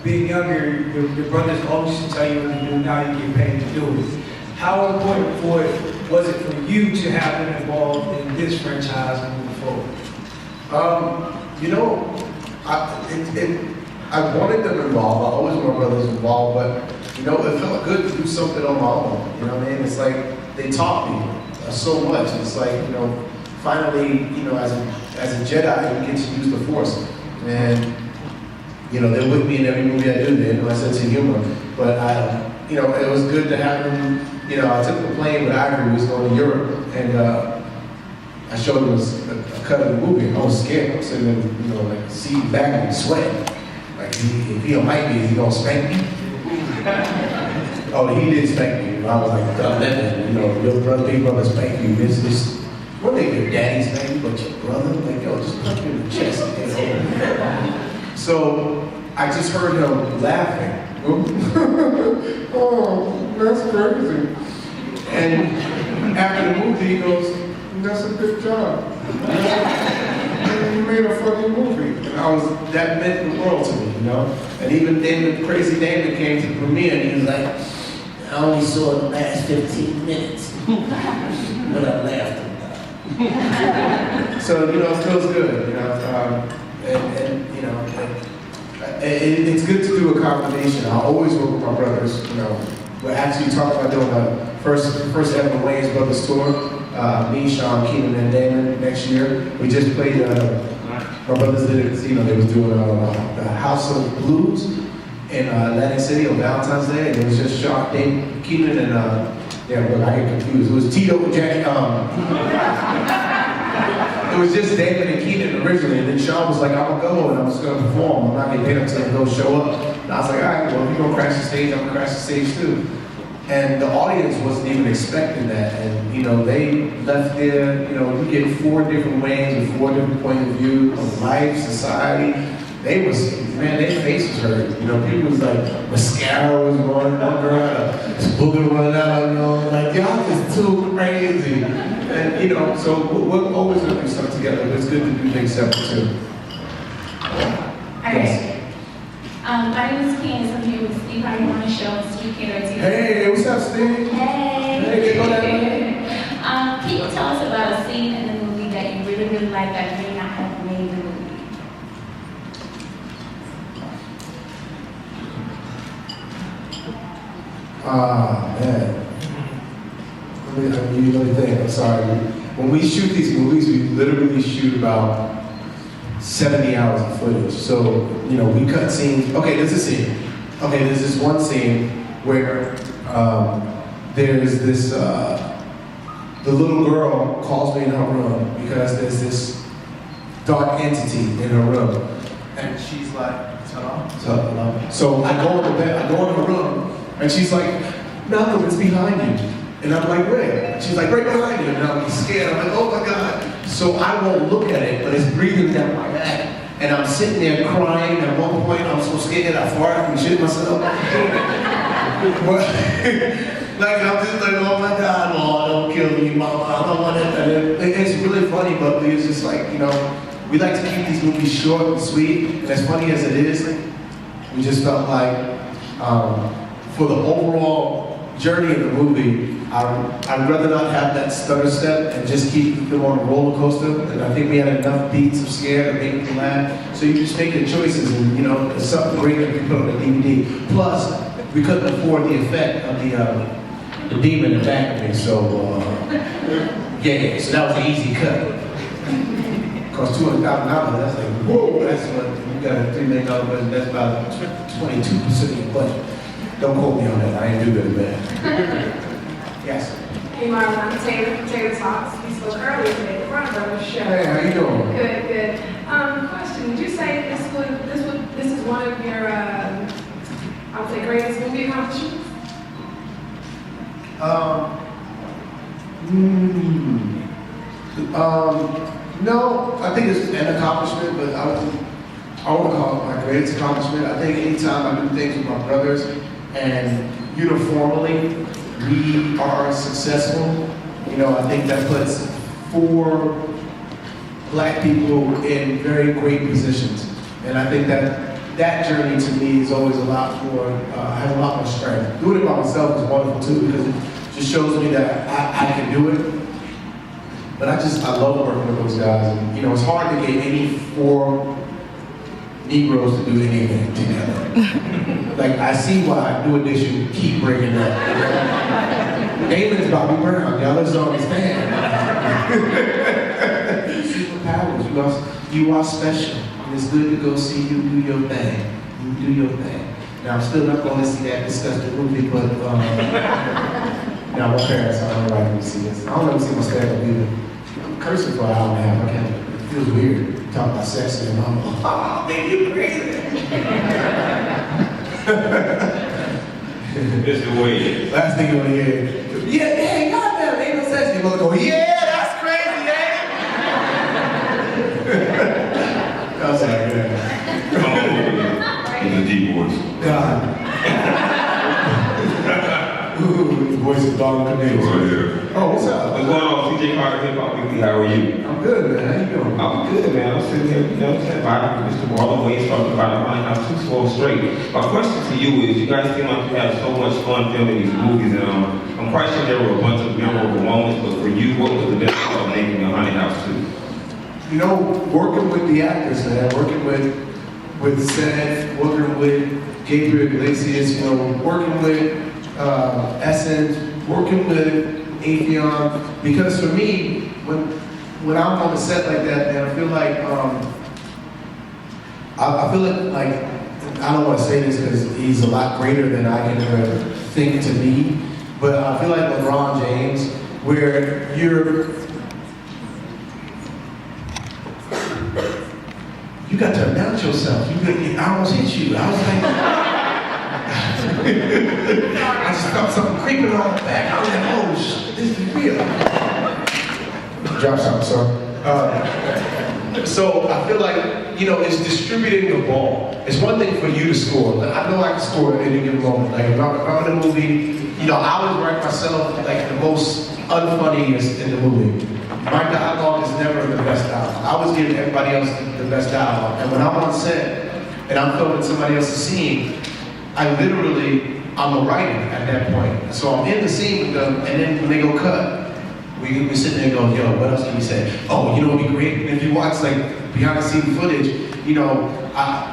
being younger, your brothers always used to tell you what to do, now you get paid to do it. How important was it for you to have them involved in this franchise and moving forward? You know, I wanted them involved. I always want my brothers involved, but you know, it felt good to do something on my own. You know what I mean? It's like they taught me so much. It's like, you know, finally, you know, as a Jedi, you get to use the Force, and you know, they're with me in every movie I do. They have my sense of humor, but you know, it was good to have them. You know, I took the plane with Ivory. We was going to Europe, and I showed him a cut of the movie. And I was scared. I was sitting there, you know, like seat back and sweating. Like, if he don't like me, is he gonna spank me? Oh, he did spank me. I was like, you know, your brother, big brother spank you. This, one thing your daddy spank you, but your brother, like, yo, just punch me in the chest and get over. So I just heard him laughing. Oh, that's crazy. And after the movie, he goes, that's a good job. You made a funny movie. And that meant the world to me, you know? And even then, the crazy David came to the premiere, and he was like, I only saw the last 15 minutes, but I laughed about. So, you know, it feels good, you know? And you know, it's good to do a combination. I always work with my brothers, you know. We're actually talking about doing a first ever Wayans Brothers tour. Me, Sean, Keenan, and Damon next year. We just played, my brothers did it, you know, they was doing the House of Blues in Atlantic City on Valentine's Day, and it was just Sean, Damon, Keenan, and yeah, look, I get confused. It was Tito and Jackie, it was just David and Keenan originally, and then Sean was like, I'm gonna go and I'm just gonna perform. I'm not getting paid until they'll show up. And I was like, all right, well, if you're gonna crash the stage, I'm gonna crash the stage too. And the audience wasn't even expecting that. And, you know, they left there, you know, you get 4 different ways and 4 different points of view of life, society. They was, man, their faces hurt. You know, people was like, mascara was running, one girl had a booger running out, you know, like, y'all is too crazy. And, you know, so we're always gonna do stuff together, but it's good to do things separate too. All right. My name is Candace. I'm here with Steve Harvey on the show, and Steve Cater. Hey, what's up, Steve? Hey. Hey, go down. Can you tell us about a scene in the movie that you really, really like that may not have made the movie? Man. Let me think. I'm sorry. When we shoot these movies, we literally shoot about 70 hours of footage. So, you know, we cut scenes. Okay, there's a scene. Okay, there's this one scene where there's this, the little girl calls me in her room because there's this dark entity in her room. And she's like, hello? So I go in the bed, I go in her room, and she's like, Malcolm, it's behind you. And I'm like, where? She's like, right behind you. And I'm scared. I'm like, oh my God. So I won't look at it, but it's breathing down my back. And I'm sitting there crying. At one point, I'm so scared I farted and shit myself. Like, I'm just like, oh my God, Lord, don't kill me, Mama. I don't want it. It's really funny, but it's just like, you know, we like to keep these movies short and sweet. And as funny as it is, we just felt like, for the overall journey of the movie, I'd rather not have that stutter step and just keep them on a roller coaster. And I think we had enough beats of scare to make people laugh. So you just make your choices, and you know, it's something great that we put on the DVD. Plus, we couldn't afford the effect of the demon in the back of me. So yeah. So that was an easy cut. Cost $200,000. That's like, whoa. That's what you got a $3 million budget. That's about 22% of your budget. Don't quote me on that. I ain't do good at that. Yes. Hey Marlon, I'm Taylor from Taylor Talks. We spoke earlier today, the front of the show. Hey, how you doing? Good, good. Question, would you say this is one of your, I would say, greatest movie accomplishments? No, I think it's an accomplishment, but I want to call it my greatest accomplishment. I think anytime I do things with my brothers and uniformly we are successful, you know, I think that puts 4 black people in very great positions. And I think that that journey to me is always a lot more, has a lot more strength. Doing it by myself is wonderful too, because it just shows me that I can do it. But I love working with those guys. And, you know, it's hard to get any 4 Negroes to do anything together. Like, I see why New Edition keep bringing up. Damon's Bobby Brown, y'all just don't understand. Superpowers, you are special. And it's good to go see you do your thing. You do your thing. Now, I'm still not going to see that disgusting movie, but now my parents aren't allowing me to see this. I don't ever see my stand-up either. I'm cursing for an hour and a half. I can't. It feels weird. Talking about sex and I'm like, oh, baby, you're crazy. It's the way. Last thing you want to hear, yeah, hey, goddamn, ain't no sex. You're going to go, yeah, that's crazy, ain't it? I was like, yeah. In the deep voice. God. Ooh, the voice of Dog Canoes. Oh, yeah. Oh, what's up? What's going on, CJ Carter Hip Hop Weekly? How are you? I'm good, man. How you doing? I'm good, man. I'm sitting here, you know what I'm saying, vibing with Mr. Marlon Wayans talking about running out 2 slow straight. My question to you is, you guys seem like you have so much fun filming these movies, and I'm quite sure there were a bunch of memorable moments, but for you, what was the best part of making the Haunted House 2? You know, working with the actors, man, working with Seth, working with Gabriel Iglesias, you know, working with Essence, working with Atheon, because for me, when I'm on a set like that, man, I feel like I don't want to say this because he's a lot greater than I can ever think to be, but I feel like LeBron James, where you got to announce yourself. I almost hit you. I was like, I just felt something creeping on my back. I was like, oh shit, this is real. Drop something, sir. So I feel like, you know, it's distributing the ball. It's one thing for you to score. I know I can score at any given moment. Like if I'm in a movie, you know, I always write myself like the most unfunniest in the movie. My dialogue is never the best dialogue. I always give everybody else the best dialogue. And when I'm on set and I'm filming somebody else's scene, I'm a writer at that point. So I'm in the scene with them, and then when they go cut, we sit there and go, yo, what else can we say? Oh, you know what'd be great? And if you watch like behind the scene footage, you know,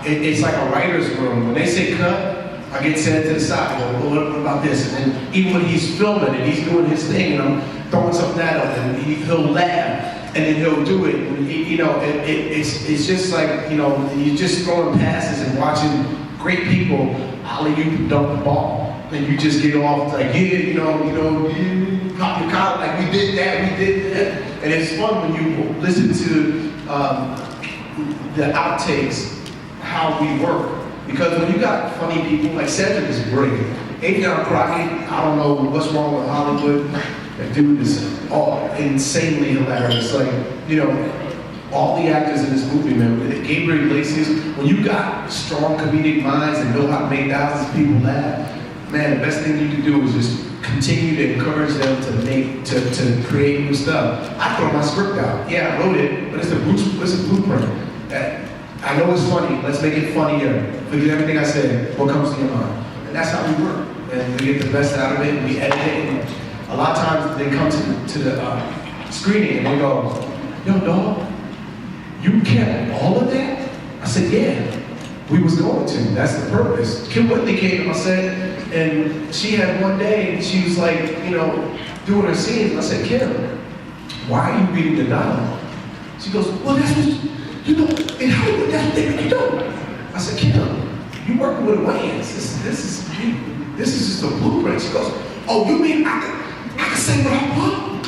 it's like a writer's room. When they say cut, I get sent to the side. I go, well, what about this? And then even when he's filming and he's doing his thing, and I'm throwing something at him, and he'll laugh, and then he'll do it. And you know, it's just like, you know, you're just throwing passes and watching great people holler you dump the ball. And you just get off like, yeah, you know, pop your collar, like we did that. And it's fun when you listen to the outtakes, how we work. Because when you got funny people, like Cedric is great. Atheon Crockett, I don't know what's wrong with Hollywood. That dude is insanely hilarious. Like, you know, all the actors in this movie, man, Gabriel Iglesias, when you got strong comedic minds and know how to make thousands of people laugh, man, the best thing you can do is just continue to encourage them to create new stuff. I throw my script out. Yeah, I wrote it, but it's a blueprint. I know it's funny, let's make it funnier. Forget everything I said, what comes to your mind? And that's how we work. And we get the best out of it, and we edit it. And a lot of times they come to the screening and they go, yo, dog, you kept all of that? I said, yeah, we was going to. That's the purpose. Kim Whitley came to my set, and she had one day, and she was like, you know, doing her scenes. And I said, Kim, why are you reading the dialogue? She goes, well, that's what, you know, in Hollywood, that's what they really do. I said, Kim, you working with Wayans. This is just a blueprint. She goes, oh, you mean I can say what I want?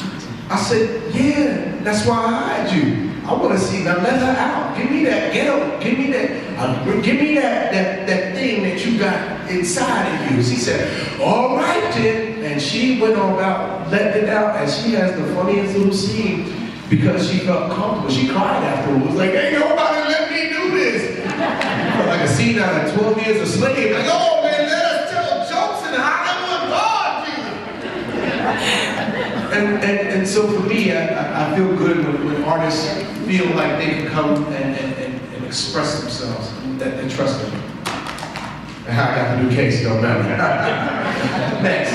I said, yeah, that's why I hired you. I want to see, now let her out. Give me that ghetto, give me that thing that you got inside of you. She said, all right then. And she went on about letting it out, and she has the funniest little scene because she felt comfortable. She cried afterwards. It was like, ain't nobody let me do this. Like a scene out of 12 Years a Slave. Like, oh man, let us tell jokes in Hollywood. And so for me, I feel good when artists feel like they can come and express themselves, that they trust them. And I got the new case, don't matter. Next.